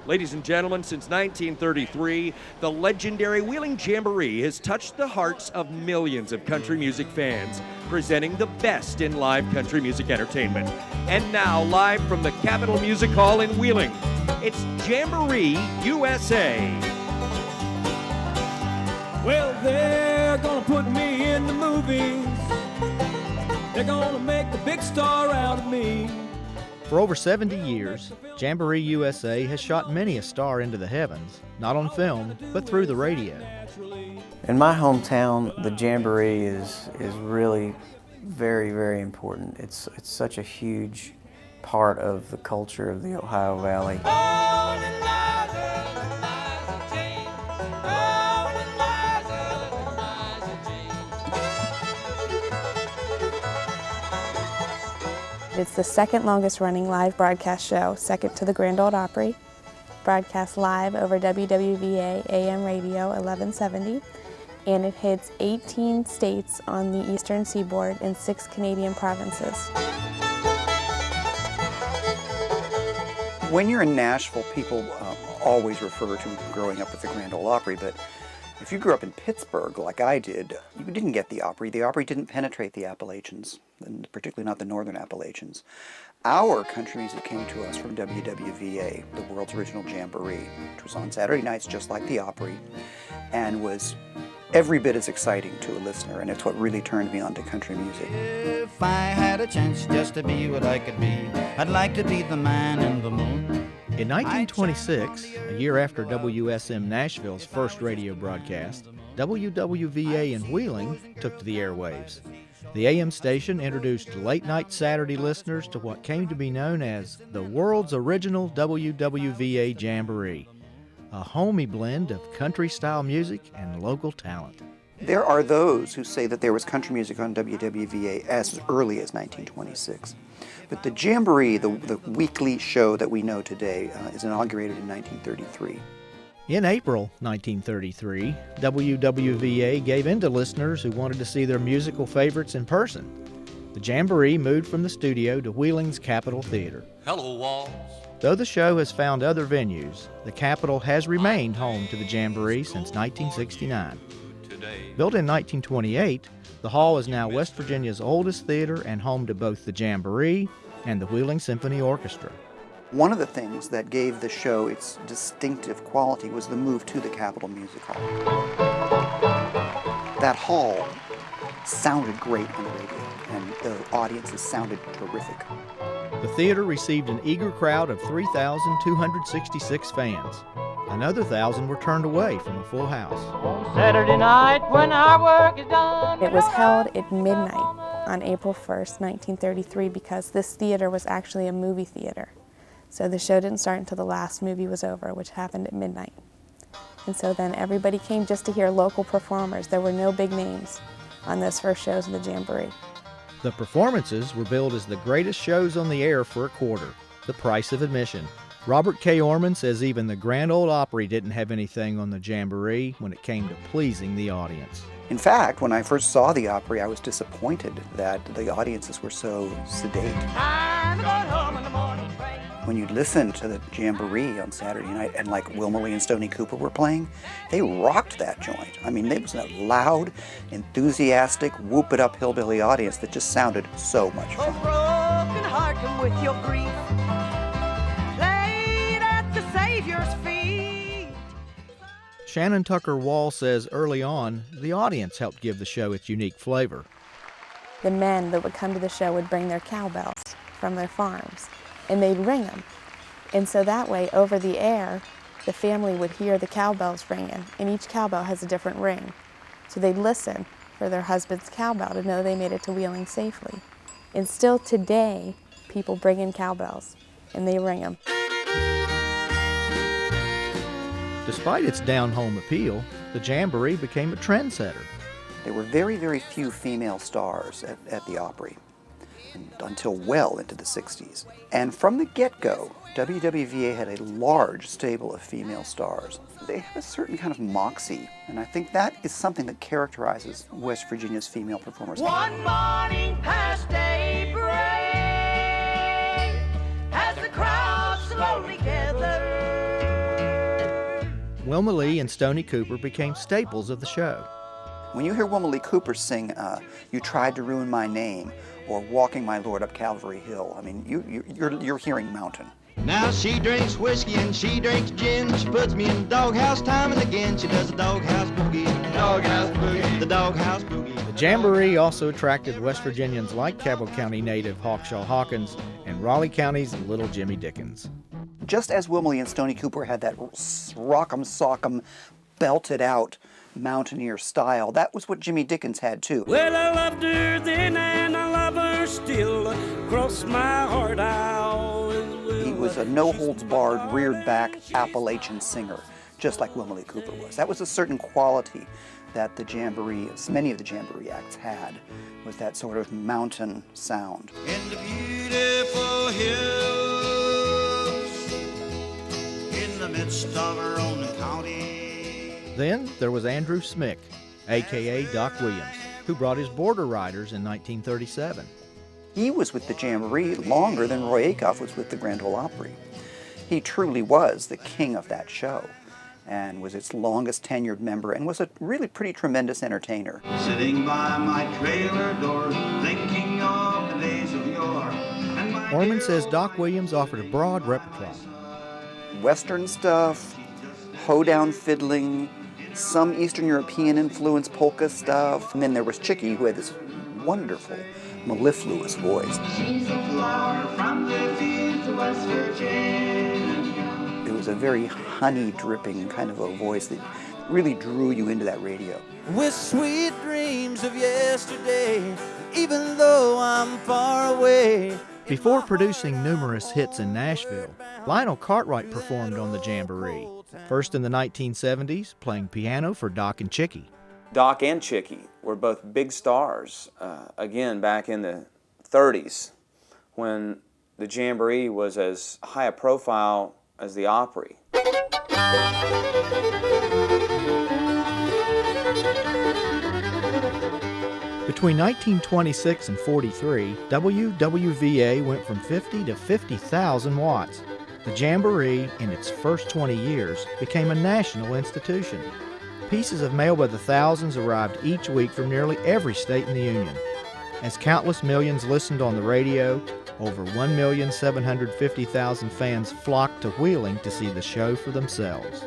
Ladies and gentlemen, since 1933, the legendary Wheeling Jamboree has touched the hearts of millions of country music fans, presenting the best in live country music entertainment. And now, live from the Capitol Music Hall in Wheeling, it's Jamboree USA. Well, they're gonna put me in the movies. They're gonna make a big star out of me. For over 70 years, Jamboree USA has shot many a star into the heavens, not on film, but through the radio. In my hometown, the Jamboree is really very, very important. It's such a huge part of the culture of the Ohio Valley. It's the second longest running live broadcast show, second to the Grand Ole Opry, broadcast live over WWVA AM radio 1170, and it hits 18 states on the eastern seaboard and 6 Canadian provinces. When you're in Nashville, people always refer to growing up with the Grand Ole Opry, but if you grew up in Pittsburgh like I did, you didn't get the Opry. The Opry didn't penetrate the Appalachians, and particularly not the northern Appalachians. Our country music came to us from WWVA, the World's Original Jamboree, which was on Saturday nights just like the Opry, and was every bit as exciting to a listener, and it's what really turned me on to country music. If I had a chance just to be what I could be, I'd like to be the man in the moon. In 1926, a year after WSM Nashville's first radio broadcast, WWVA in Wheeling took to the airwaves. The AM station introduced late-night Saturday listeners to what came to be known as the World's Original WWVA Jamboree, a homey blend of country-style music and local talent. There are those who say that there was country music on WWVA as early as 1926. But the Jamboree, the weekly show that we know today, is inaugurated in 1933. In April 1933, WWVA gave in to listeners who wanted to see their musical favorites in person. The Jamboree moved from the studio to Wheeling's Capitol Theater. Hello, Walls. Though the show has found other venues, the Capitol has remained home to the Jamboree since 1969. Built in 1928, the hall is now West Virginia's oldest theater and home to both the Jamboree and the Wheeling Symphony Orchestra. One of the things that gave the show its distinctive quality was the move to the Capitol Music Hall. That hall sounded great on the radio, and the audiences sounded terrific. The theater received an eager crowd of 3,266 fans. Another 1,000 were turned away from a full house. Saturday night when our work is done. It was held at midnight on April 1st, 1933, because this theater was actually a movie theater. So the show didn't start until the last movie was over, which happened at midnight. And so then everybody came just to hear local performers. There were no big names on those first shows of the Jamboree. The performances were billed as the greatest shows on the air for a quarter, the price of admission. Robert K. Orman says even the Grand Ole Opry didn't have anything on the Jamboree when it came to pleasing the audience. In fact, when I first saw the Opry, I was disappointed that the audiences were so sedate. I'm going home in the morning train. When you'd listen to the Jamboree on Saturday night and like Wilma Lee and Stoney Cooper were playing, they rocked that joint. I mean, it was a loud, enthusiastic, whoop-it-up hillbilly audience that just sounded so much fun. Broken heart, come with your grief. Laid at the Savior's feet. Shannon Tucker Wall says early on, the audience helped give the show its unique flavor. The men that would come to the show would bring their cowbells from their farms, and they'd ring them. And so that way, over the air, the family would hear the cowbells ringing, and each cowbell has a different ring. So they'd listen for their husband's cowbell to know they made it to Wheeling safely. And still today, people bring in cowbells, and they ring them. Despite its down-home appeal, the Jamboree became a trendsetter. There were very, very few female stars at the Opry until well into the 60s. And from the get-go, WWVA had a large stable of female stars. They have a certain kind of moxie, and I think that is something that characterizes West Virginia's female performers. One morning past daybreak, as the crowd slowly gathered, Wilma Lee and Stoney Cooper became staples of the show. When you hear Wilma Lee Cooper sing You Tried to Ruin My Name or Walking My Lord Up Calvary Hill, I mean, you're hearing mountain. Now she drinks whiskey and she drinks gin. She puts me in the doghouse time and again. She does the doghouse boogie, doghouse boogie, the doghouse boogie. The Jamboree also attracted West Virginians like Cabell County native Hawkshaw Hawkins and Raleigh County's Little Jimmy Dickens. Just as Wilma Lee and Stoney Cooper had that rock'em sock'em belted out mountaineer style, that was what Jimmy Dickens had too. Well, I loved her then and I love her still. Cross my heart, I always will. He was a no-holds-barred, reared-back Appalachian singer, just like Wilma Lee Cooper was. That was a certain quality that the Jamboree, many of the Jamboree acts had, was that sort of mountain sound. In the beautiful hills, in the midst of her own county. Then there was Andrew Smick, a.k.a. Doc Williams, who brought his Border Riders in 1937. He was with the Jamboree longer than Roy Acuff was with the Grand Ole Opry. He truly was the king of that show and was its longest tenured member and was a really pretty tremendous entertainer. Sitting by my trailer door, thinking of the days of yore. Orman says Doc Williams offered a broad repertoire. Western stuff, hoedown fiddling, some Eastern European influence polka stuff, and then there was Chicky, who had this wonderful mellifluous voice. She's a flower from the fields of West Virginia. It was a very honey-dripping kind of a voice that really drew you into that radio. With sweet dreams of yesterday, even though I'm far away. Before producing numerous hits in Nashville, Lionel Cartwright performed on the Jamboree, first in the 1970s, playing piano for Doc and Chicky. Doc and Chicky were both big stars, again, back in the 30s, when the Jamboree was as high a profile as the Opry. Between 1926 and 43, WWVA went from 50 to 50,000 watts. The Jamboree, in its first 20 years, became a national institution. Pieces of mail by the thousands arrived each week from nearly every state in the Union. As countless millions listened on the radio, over 1,750,000 fans flocked to Wheeling to see the show for themselves.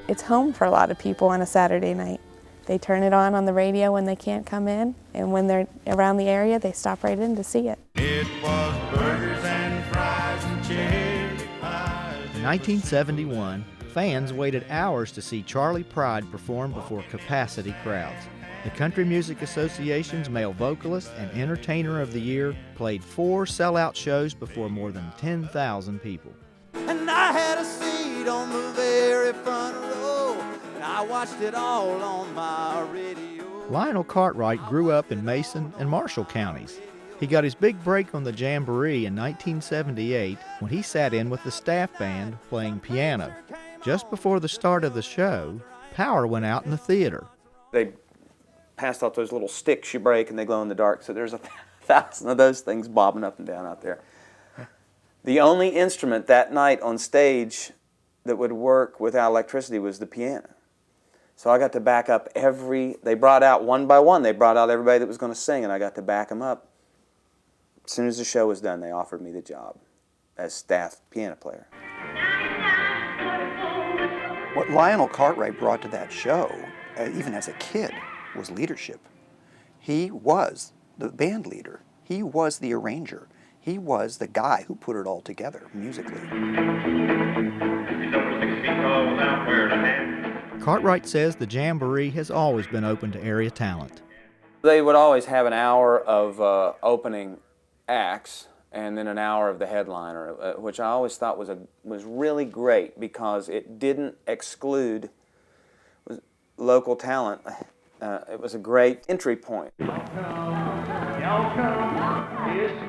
It's home for a lot of people on a Saturday night. They turn it on the radio when they can't come in, and when they're around the area, they stop right in to see it. It was burgers and fries and cherry pies. In 1971, fans waited hours to see Charlie Pride perform before capacity crowds. The Country Music Association's male vocalist and entertainer of the year played 4 sellout shows before more than 10,000 people. And I had a seat on the very front row, and I watched it all on my radio. Lionel Cartwright grew up in Mason and Marshall counties. He got his big break on the Jamboree in 1978 when he sat in with the staff band playing piano. Just before the start of the show, power went out in the theater. They passed out those little sticks you break and they glow in the dark, so there's 1,000 of those things bobbing up and down out there. The only instrument that night on stage that would work without electricity was the piano. So I got to back up they brought out one by one, they brought out everybody that was going to sing, and I got to back them up. As soon as the show was done, they offered me the job as staff piano player. What Lionel Cartwright brought to that show, even as a kid, was leadership. He was the band leader. He was the arranger. He was the guy who put it all together musically. Cartwright says the Jamboree has always been open to area talent. They would always have an hour of opening acts and then an hour of the headliner, which I always thought was really great because it didn't exclude local talent. It was a great entry point.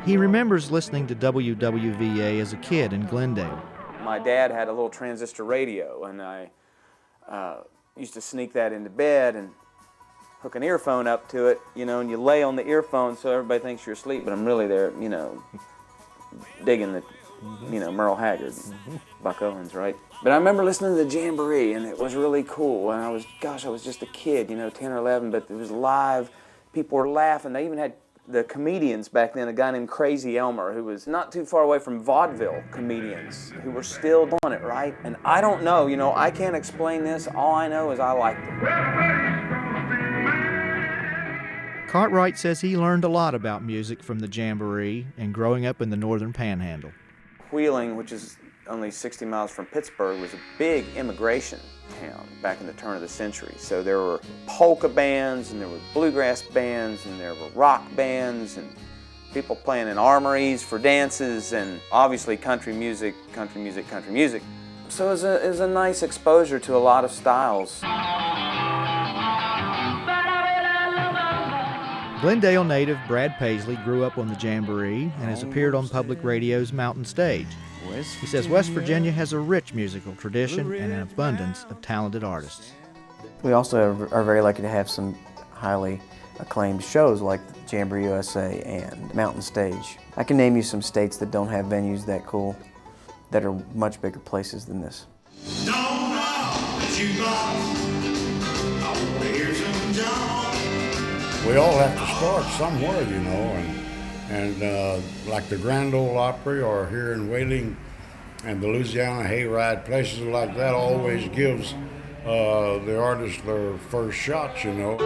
He remembers listening to WWVA as a kid in Glendale. My dad had a little transistor radio, and I used to sneak that into bed and hook an earphone up to it, and you lay on the earphone so everybody thinks you're asleep, but I'm really there, digging the You know, Merle Haggard, Buck Owens, right? But I remember listening to the Jamboree, and it was really cool. And I was just a kid, you know, 10 or 11, but it was live. People were laughing. They even had the comedians back then, a guy named Crazy Elmer, who was not too far away from vaudeville comedians, who were still doing it, right? And I don't know, you know, I can't explain this. All I know is I liked it. Cartwright says he learned a lot about music from the Jamboree and growing up in the northern Panhandle. Wheeling, which is only 60 miles from Pittsburgh, was a big immigration town back in the turn of the century. So there were polka bands, and there were bluegrass bands, and there were rock bands, and people playing in armories for dances, and obviously country music. So it was a nice exposure to a lot of styles. Glendale native Brad Paisley grew up on the Jamboree and has appeared on public radio's Mountain Stage. He says West Virginia has a rich musical tradition and an abundance of talented artists. We also are very lucky to have some highly acclaimed shows like Jamboree USA and Mountain Stage. I can name you some states that don't have venues that cool, that are much bigger places than this. Don't know that you lost. I want to hear some John. We all have to start somewhere, you know, and like the Grand Ole Opry or here in Wheeling and the Louisiana Hayride, places like that always gives the artists their first shots, you know.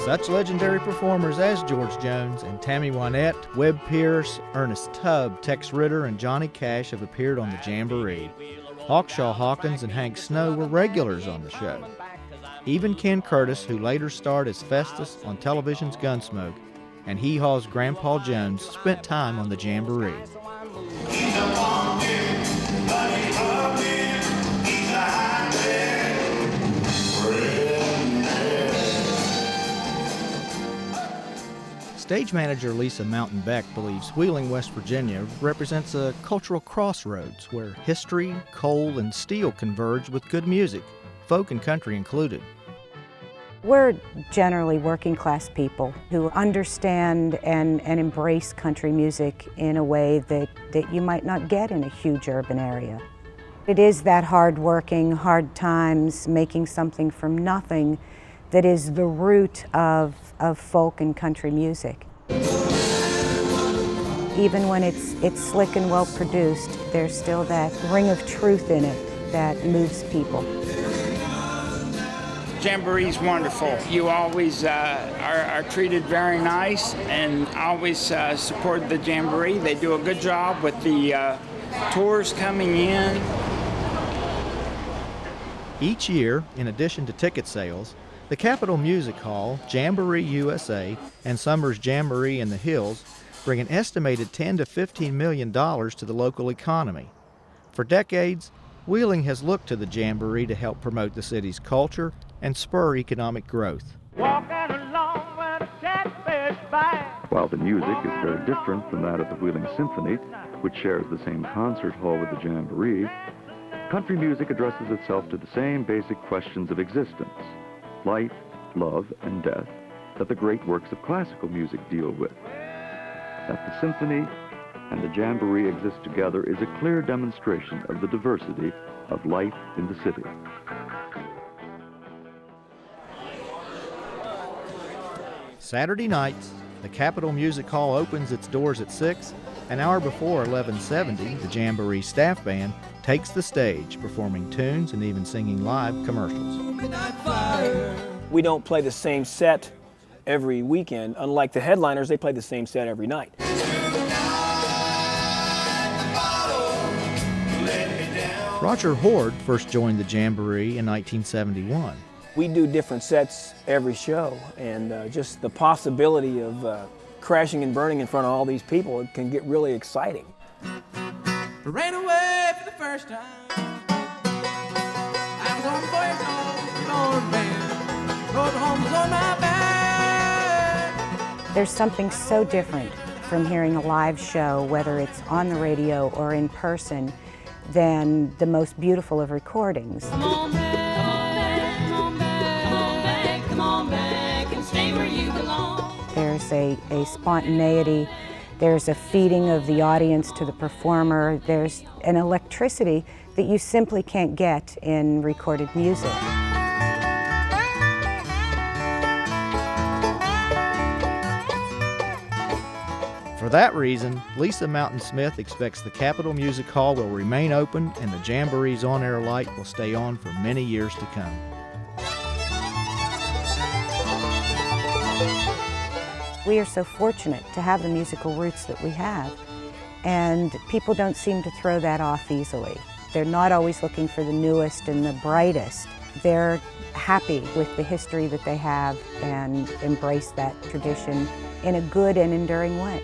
Such legendary performers as George Jones and Tammy Wynette, Webb Pierce, Ernest Tubb, Tex Ritter, and Johnny Cash have appeared on the Jamboree. Hawkshaw Hawkins and Hank Snow were regulars on the show. Even Ken Curtis, who later starred as Festus on television's Gunsmoke, and Hee Haw's Grandpa Jones spent time on the Jamboree. Stage manager Lisa Mountain Beck believes Wheeling, West Virginia represents a cultural crossroads where history, coal, and steel converge with good music, folk and country included. We're generally working class people who understand and embrace country music in a way that you might not get in a huge urban area. It is that hard-working, hard times, making something from nothing that is the root of folk and country music. Even when it's slick and well produced, there's still that ring of truth in it that moves people. Jamboree's wonderful. You always are treated very nice, and always support the Jamboree. They do a good job with the tours coming in. Each year, in addition to ticket sales, the Capitol Music Hall, Jamboree USA, and Summer's Jamboree in the Hills bring an estimated $10 to $15 million to the local economy. For decades, Wheeling has looked to the Jamboree to help promote the city's culture and spur economic growth. While the music is very different from that of the Wheeling Symphony, which shares the same concert hall with the Jamboree, country music addresses itself to the same basic questions of existence, life, love, and death, that the great works of classical music deal with. That the symphony and the Jamboree exist together is a clear demonstration of the diversity of life in the city. Saturday nights, the Capitol Music Hall opens its doors at 6. An hour before 11:70, the Jamboree staff band takes the stage, performing tunes and even singing live commercials. We don't play the same set every weekend. Unlike the headliners, they play the same set every night. Roger Horde first joined the Jamboree in 1971. We do different sets every show, and just the possibility of crashing and burning in front of all these people, it can get really exciting. Ran away for the first time. I was on boy's home, band. Rode home was on my back. There's something so different from hearing a live show, whether it's on the radio or in person, than the most beautiful of recordings. Come on back, come on back, come on back, come on back, come on back and stay where you belong. There's a spontaneity There's a feeding of the audience to the performer. There's an electricity that you simply can't get in recorded music. For that reason, Lisa Mountain Smith expects the Capitol Music Hall will remain open and the Jamboree's on-air light will stay on for many years to come. We are so fortunate to have the musical roots that we have, and people don't seem to throw that off easily. They're not always looking for the newest and the brightest. They're happy with the history that they have and embrace that tradition in a good and enduring way.